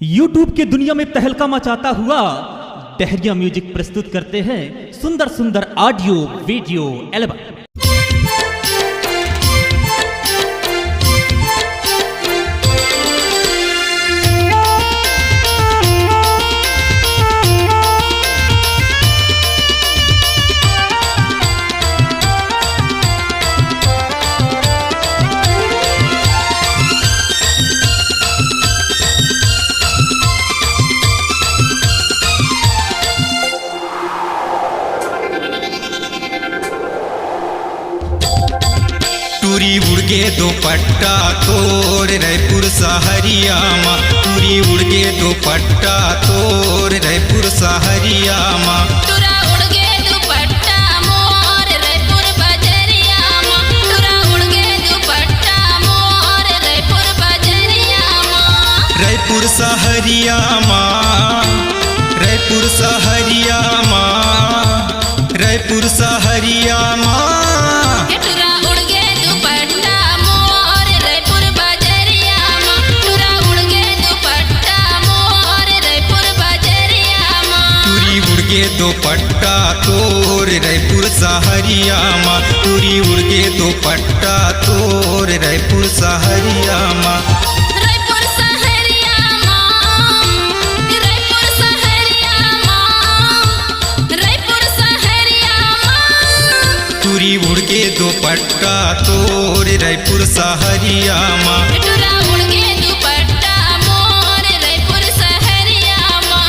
YouTube की दुनिया में तहलका मचाता हुआ डहरिया म्यूजिक प्रस्तुत करते हैं सुंदर सुंदर ऑडियो वीडियो एल्बम। टूरी उड़ गे दुपट्टा तोर रायपुर सहरिया माँ, टूरी उड़ गे दुपट्टा तोर रायपुर सहरिया माँ। टूरा उड़ गे दुपट्टा मोर रायपुर बजरिया माँ, टूरा उड़ गे दुपट्टा मोर रायपुर बजरिया माँ। रायपुर सहरिया माँ, रायपुर सहरिया माँ, रायपुर सहरिया माँ। टूरा उड़ गे दुपट्टा मोर रायपुर बजरिया माँ, टूरा उड़ गे दुपट्टा मोर रायपुर बजरिया माँ। टूरी उड़ गे दुपट्टा तोर रायपुर सहरिया माँ, टूरी उड़ गे दुपट्टा तोर रायपुर सहरिया माँ। रायपुर सहरिया माँ, रायपुर सहरिया माँ, रायपुर सहरिया माँ। टूरी उड़ गे दुपट्टा तोर रायपुर सहरिया माँ। टूरा उड़ गे दुपट्टा मोर रायपुर सहरिया माँ।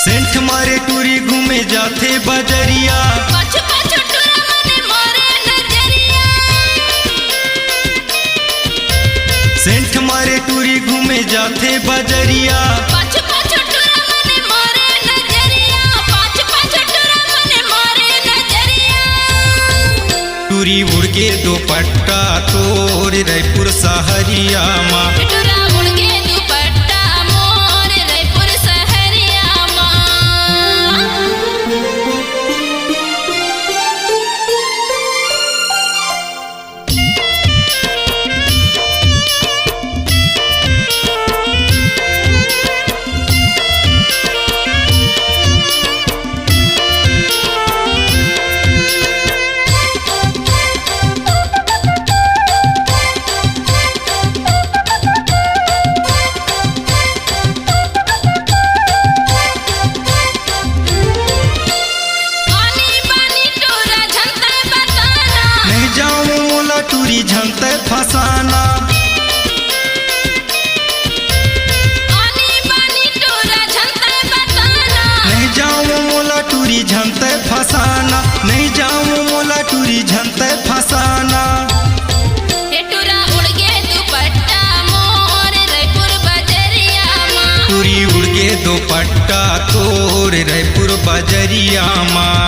सेंठ मारे टूरी घूमे जाते बजरिया, पाछू पाछू टूरा मने मोरे नजरिया। सेंठ मारे टूरी घूमे जाते बजरिया। पाछू पाछू टूरा मने मोरे नजरिया, पाछू पाछू टूरा मने मोरे नजरिया। टूरी उड़ गे दुपट्टा तोर रायपुर सहरिया माँ। टूरा उड़ गे दुपट्टा मोर रायपुर सहरिया माँ। पानी पानी टूरा झंता बताना, नहीं जाऊँ मोला टूरी झंते फसाना। पानी पानी टूरा झंता बताना। नहीं जाऊँ मोला टूरी झंते फसाना, नहीं जाऊँ मोला टूरी झंते फसाना। टूरा उड़ गे दुपट्टा मोर रायपुर बजरिया माँ। टूरी उड़ गे दुपट्टा तोर रायपुर बजरिया माँ।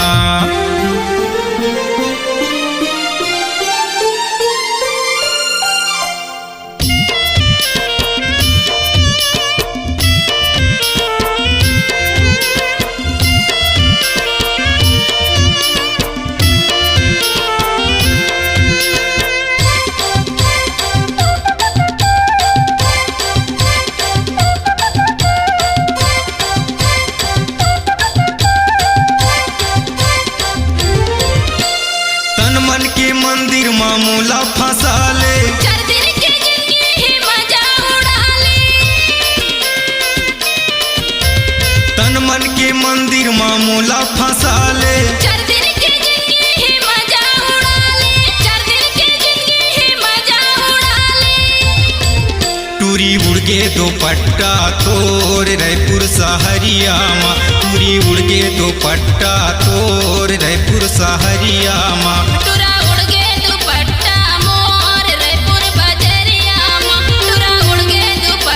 तन मन के मंदिर माँ मोला फंसा ले, चार दिन के जिंदगी ही मजा उड़ा ले। तन मन के मंदिर माँ मोला फंसा ले। चार दिन के जिंदगी ही मजा उड़ा ले, चार दिन के जिंदगी ही मजा उड़ा ले। टूरी उड़ गे दुपट्टा तोर रायपुर सहरिया माँ, टूरी उड़ गे दुपट्टा तोर रायपुर सहरिया माँ। टूरा उड़ गे दुपट्टा मोर रायपुर बजरिया माँ, टूरा उड़ गे दुपट्टा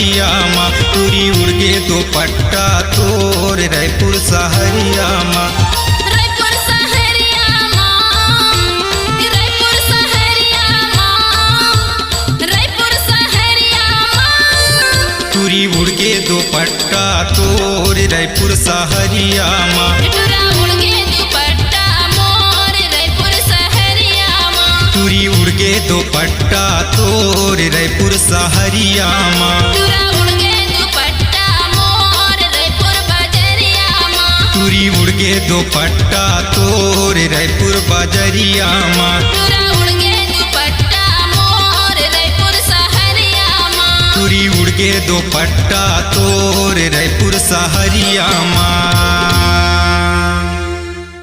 सहरिया माँ तुरी उड़ के दुपट्टा तोर रायपुर सहरिया माँ रायपुर सहरिया माँ रायपुर सहरिया माँ रायपुर सहरिया माँ तुरी उड़ के दुपट्टा तोर रायपुर सहरिया माँ टुरा उड़ के दुपट्टा मोर रायपुर सहरिया माँ तुरी उड़ के दुपट्टा तोर रायपुर सहरिया माँ टुरा उड़ के दुपट्टा मोर रायपुर बजरिया माँ तुरी उड़ के दुपट्टा तोर रायपुर बजरिया माँ टुरा उड़ के दुपट्टा मोर रायपुर सहरिया माँ तुरी उड़ के दुपट्टा तोर रायपुर सहरिया